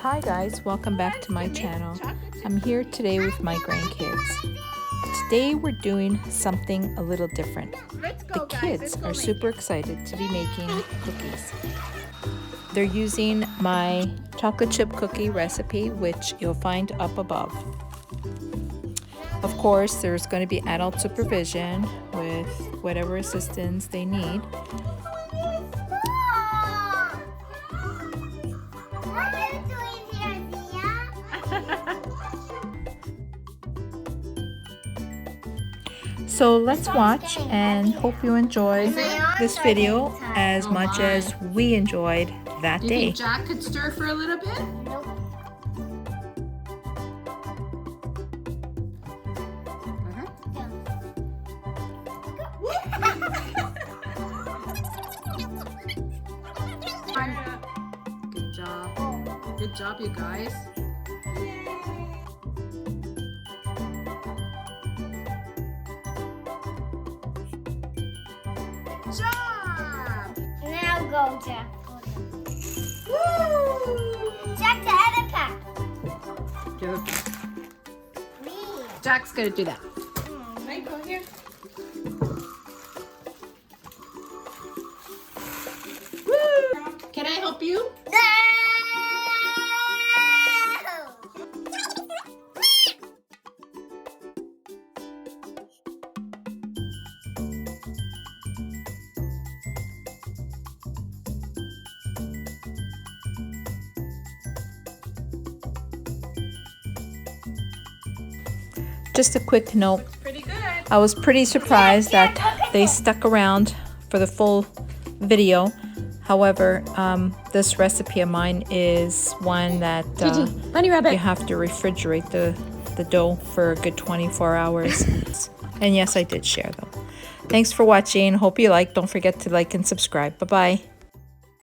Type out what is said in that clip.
Hi guys, welcome back to my channel. I'm here today with my grandkids. Today we're doing something a little different. The kids are super excited to be making cookies. They're using my chocolate chip cookie recipe, which you'll find up above. Of course, there's going to be adult supervision with whatever assistance they need. So let's watch and hope you enjoy this video as much as we enjoyed that day. Do you think Jack could stir for a little bit? Nope. Good job. Good job, you guys. Job! Now go, Jack. Woo! Jack, the other pack. Me. Jack's gonna do that. Michael, here. Woo! Can I help you? Just a quick note. Pretty good. I was pretty surprised that they stuck around for the full video. However, this recipe of mine is one that you have to refrigerate the dough for a good 24 hours. And yes, I did share though. Thanks for watching. Hope you liked. Don't forget to like and subscribe. Bye-bye.